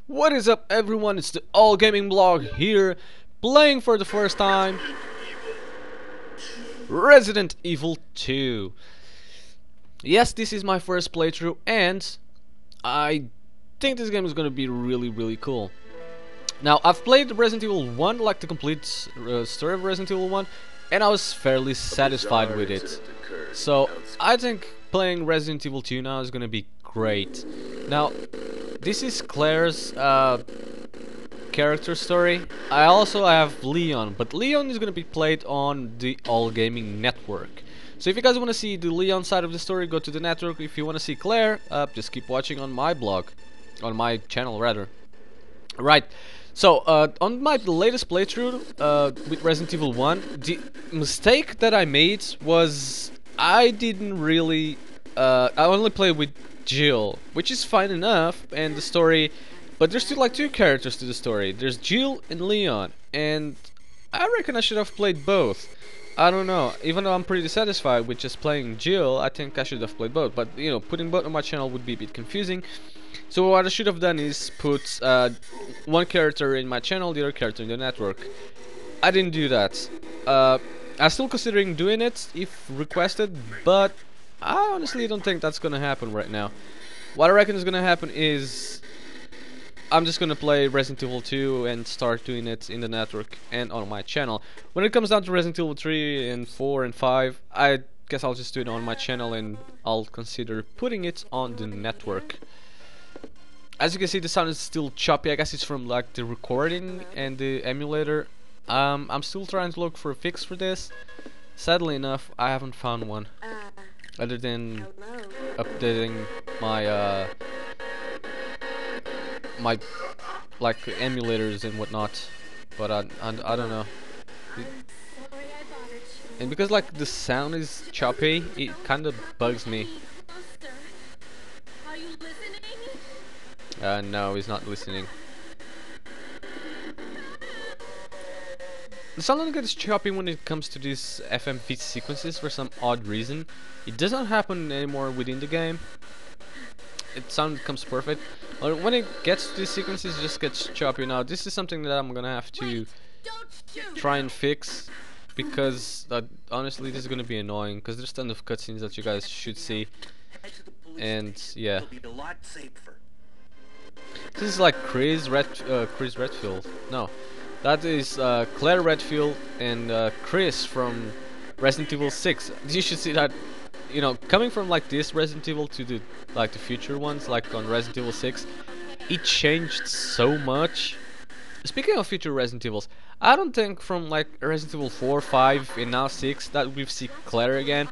What is up, everyone? It's the All Gaming Blog here, playing for the first time Resident Evil 2. Yes, this is my first playthrough, and I think this game is gonna be really cool. Now, I've played Resident Evil 1, like the complete story of Resident Evil 1, and I was fairly satisfied with it. So, I think playing Resident Evil 2 now is gonna be great. Now, this is Claire's character story. I also have Leon, but Leon is gonna be played on the All Gaming Network. So if you guys want to see the Leon side of the story, go to the network. If you want to see Claire, just keep watching on my blog, on my channel rather. Right. So on my latest playthrough with Resident Evil 1, the mistake that I made was I didn't really. I only played with Jill, which is fine enough, and the story. But there's still like two characters to the story. There's Jill and Leon, and I reckon I should have played both. I don't know. Even though I'm pretty satisfied with just playing Jill, I think I should have played both. But you know, putting both on my channel would be a bit confusing. So what I should have done is put one character in my channel, the other character in the network. I didn't do that. I'm still considering doing it if requested, but I honestly don't think that's gonna happen right now. What I reckon is gonna happen is I'm just gonna play Resident Evil 2 and start doing it in the network and on my channel. When it comes down to Resident Evil 3 and 4 and 5, I guess I'll just do it on my channel and I'll consider putting it on the network. As you can see, the sound is still choppy. I guess it's from like the recording and the emulator. I'm still trying to look for a fix for this. Sadly enough, I haven't found one. Other than updating my my like emulators and whatnot, but I don't know. And because like the sound is choppy, it kind of bugs me. No, he's not listening. The sound gets choppy when it comes to these FMV sequences for some odd reason. It doesn't happen anymore within the game. Sound comes perfect. When it gets to these sequences, it just gets choppy. Now, this is something that I'm gonna have to try and fix, because honestly, this is gonna be annoying. Because there's a ton of cutscenes that you guys should see, and yeah. This is like Chris Redfield. No, that is Claire Redfield and Chris from Resident Evil 6. You should see that. You know, coming from like this Resident Evil to the future ones, like on Resident Evil 6, it changed so much. Speaking of future Resident Evils, I don't think from like Resident Evil 4, 5, and now 6 that we see Claire again.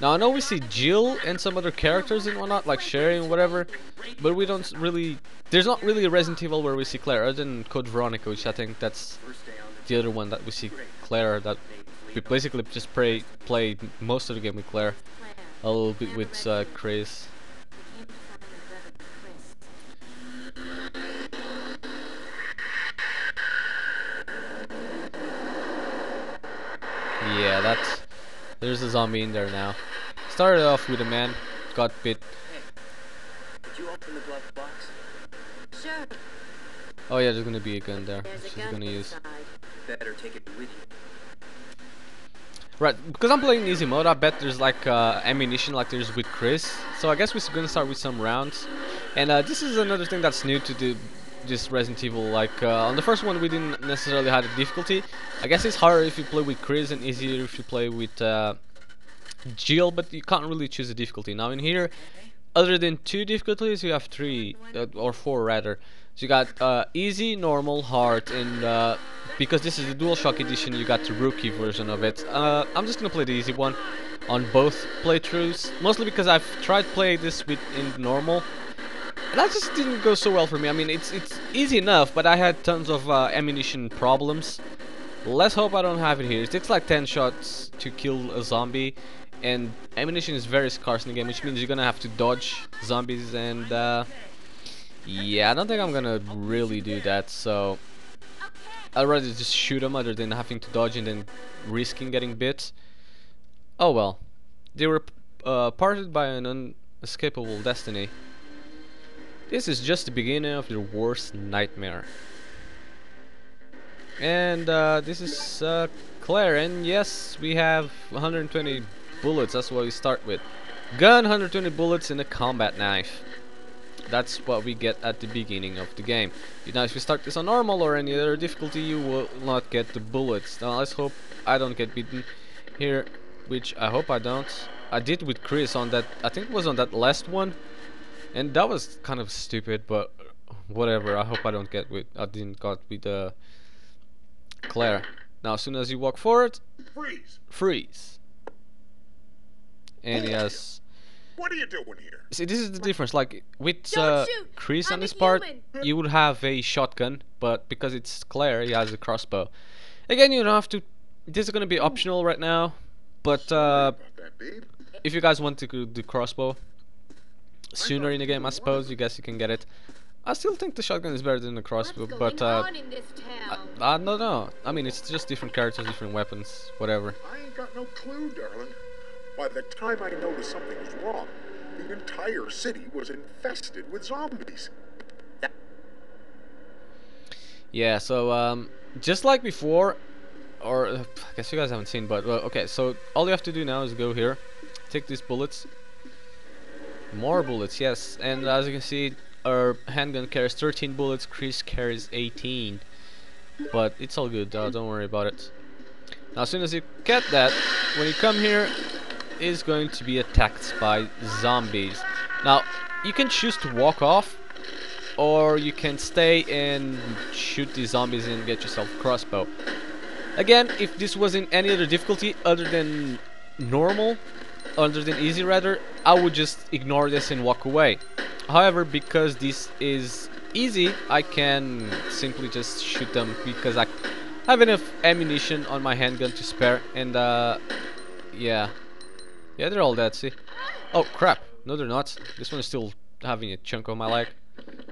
Now I know we see Jill and some other characters and whatnot, like Sherry and whatever, but we don't really. There's not really a Resident Evil where we see Claire, other than Code Veronica, which I think that's the other one that we see Claire. That we basically just play most of the game with Claire. A little bit with Chris. Yeah, there's a zombie in there now. Started off with a man, got bit. Did you open the glove box? Sure. Oh yeah, there's gonna be a gun there, which she's gonna use. Better take it with you. Right, because I'm playing easy mode, I bet there's like ammunition like there's with Chris. So I guess we're gonna start with some rounds. And this is another thing that's new to this Resident Evil. Like on the first one we didn't necessarily have the difficulty. I guess it's harder if you play with Chris and easier if you play with Jill, but you can't really choose the difficulty. Now in here, other than two difficulties, you have three, or four rather. So you got easy, normal, hard, and because this is the DualShock edition, you got the rookie version of it. I'm just gonna play the easy one on both playthroughs, mostly because I've tried playing this in normal, and that just didn't go so well for me. I mean, it's easy enough, but I had tons of ammunition problems. Let's hope I don't have it here. It takes like 10 shots to kill a zombie, and ammunition is very scarce in the game, which means you're gonna have to dodge zombies, and yeah, I don't think I'm gonna really do that, so I'd rather just shoot them other than having to dodge and then risking getting bit. Oh well, they were parted by an unescapable destiny. This is just the beginning of your worst nightmare. And this is Claire, and yes, we have 120 bullets. That's what we start with. Gun, 120 bullets, and a combat knife. That's what we get at the beginning of the game. Now, if you start this on normal or any other difficulty, you will not get the bullets. Now, let's hope I don't get beaten here, which I hope I don't. I did with Chris on that. I think it was on that last one, and that was kind of stupid, but whatever. I hope I don't get with. I didn't got with Claire. Now, as soon as you walk forward, freeze. And he has. What are you doing here? See, this is the difference. Like with Don't shoot! Chris on I'm a this part, human. you would have a shotgun, but because it's Claire, he has a crossbow. Again, you don't have to. This is gonna be optional right now, but Sorry about that, babe. if you guys want to do the crossbow sooner in the game, I suppose you guess you can get it. I still think the shotgun is better than the crossbow, What's but going on in this town? I don't know. I mean, it's just different characters, different weapons, whatever. I ain't got no clue, darling. By the time I noticed something was wrong, the entire city was infested with zombies. Yeah, so just like before, or I guess you guys haven't seen, but okay, so all you have to do now is go here, take these bullets, more bullets, yes, and as you can see, our handgun carries 13 bullets, Chris carries 18, but it's all good, don't worry about it. Now, as soon as you get that, when you come here, is going to be attacked by zombies. Now, you can choose to walk off, or you can stay and shoot these zombies and get yourself a crossbow. Again, if this was in any other difficulty other than normal, other than easy rather, I would just ignore this and walk away. However, because this is easy, I can simply just shoot them because I have enough ammunition on my handgun to spare, and yeah. Yeah, they're all dead, see? Oh, crap. No, they're not. This one is still having a chunk of my leg.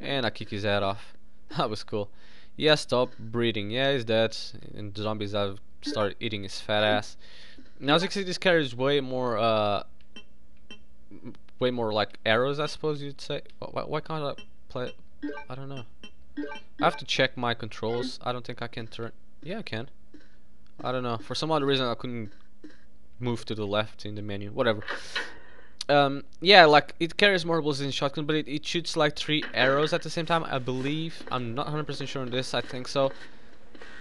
And I kick his head off. That was cool. Yeah, stop breathing. Yeah, he's dead. And the zombies have started eating his fat ass. Now, as you can see, this carries way more like arrows, I suppose you'd say. Why can't I play? I don't know. I have to check my controls. I don't think I can turn. Yeah, I can. I don't know. For some other reason, I couldn't move to the left in the menu, whatever. Yeah, like it carries more bullets than shotgun, but it shoots like 3 arrows at the same time, I believe. I'm not 100% sure on this. I think so,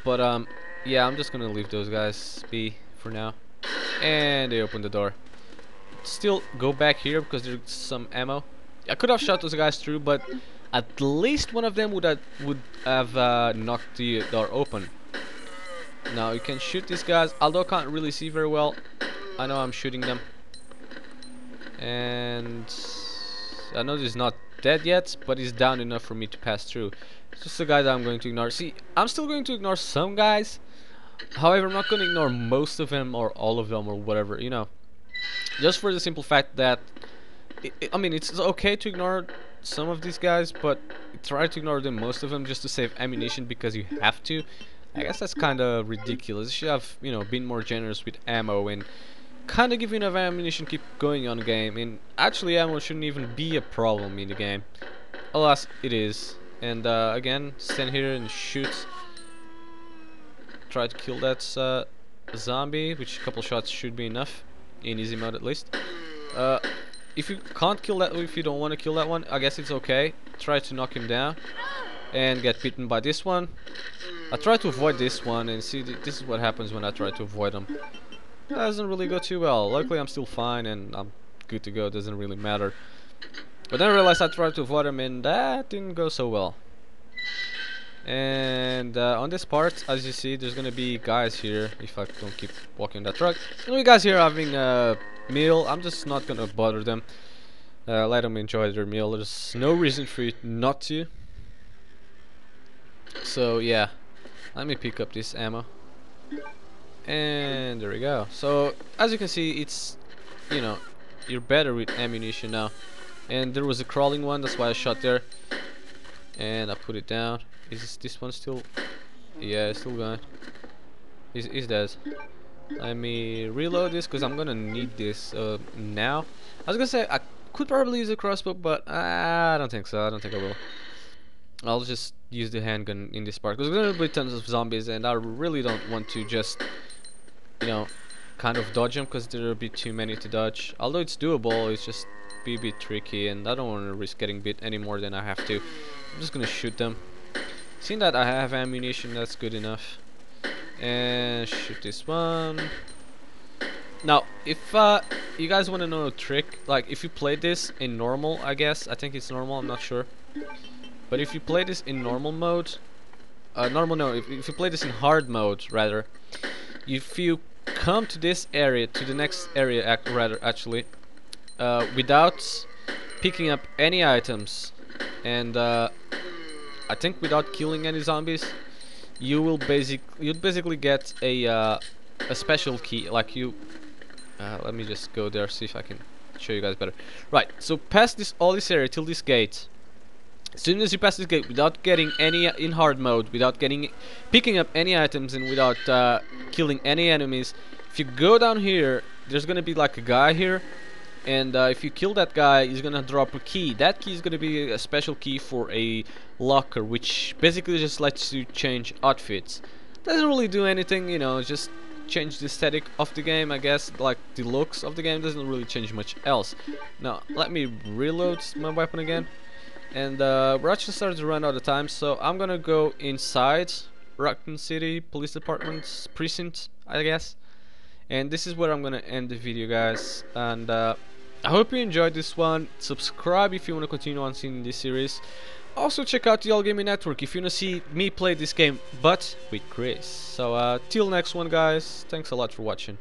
but yeah, I'm just gonna leave those guys be for now. And they open the door. Still go back here because there's some ammo. I could have shot those guys through, but at least one of them would have knocked the door open. Now you can shoot these guys, although I can't really see very well. I know I'm shooting them, and I know he's not dead yet, but he's down enough for me to pass through. It's just a guy that I'm going to ignore. See, I'm still going to ignore some guys. However, I'm not going to ignore most of them or all of them or whatever, you know. Just for the simple fact that I mean, it's okay to ignore some of these guys, but try to ignore most of them just to save ammunition because you have to. I guess that's kind of ridiculous. You should have, you know, been more generous with ammo and kind of give you enough ammunition to keep going on the game. And actually, ammo shouldn't even be a problem in the game. Alas, it is. And again, stand here and shoot. Try to kill that zombie, which a couple shots should be enough in easy mode at least. If you can't kill that, if you don't want to kill that one, I guess it's okay. Try to knock him down and get beaten by this one. I try to avoid this one, and see, this is what happens when I try to avoid them. That doesn't really go too well. Luckily, I'm still fine and I'm good to go. It doesn't really matter. But then I realized I tried to avoid them, and that didn't go so well. And on this part, as you see, there's gonna be guys here. If I don't keep walking that truck, there's gonna be guys here having a meal. I'm just not gonna bother them. Let them enjoy their meal. There's no reason for you not to. So yeah, let me pick up this ammo. And there we go. So as you can see, it's, you know, you're better with ammunition now. And there was a crawling one, that's why I shot there. And I put it down. Is this one still? Yeah, it's still going. He's dead. Let me reload this because I'm gonna need this now. I was gonna say I could probably use a crossbow, but I don't think so. I don't think I will. I'll just use the handgun in this part because there's gonna be tons of zombies, and I really don't want to just, you know, kind of dodge them because there'll be too many to dodge. Although it's doable, it's just be a bit tricky, and I don't want to risk getting bit any more than I have to. I'm just gonna shoot them. Seeing that I have ammunition, that's good enough. And shoot this one. Now, if you guys want to know a trick, like if you play this in normal, I guess, I think it's normal, I'm not sure. But if you play this in normal mode, if you play this in hard mode, rather, if you come to this area, to the next area, actually, without picking up any items, and I think without killing any zombies, you'd basically get a special key, like you. Let me just go there, see if I can show you guys better. Right, so past all this area till this gate. As soon as you pass this gate, without getting any in hard mode, without picking up any items, and without killing any enemies, if you go down here, there's gonna be like a guy here, and if you kill that guy, he's gonna drop a key. That key is gonna be a special key for a locker, which basically just lets you change outfits. Doesn't really do anything, you know, just change the aesthetic of the game, I guess. Like the looks of the game doesn't really change much else. Now let me reload my weapon again, and we're actually starting to run out of time, so I'm gonna go inside Raccoon City Police Department's precinct, I guess, and this is where I'm gonna end the video, guys. And I hope you enjoyed this one. Subscribe if you want to continue on seeing this series. Also check out the All Gaming Network if you want to see me play this game, but with Chris. So till next one, guys. Thanks a lot for watching.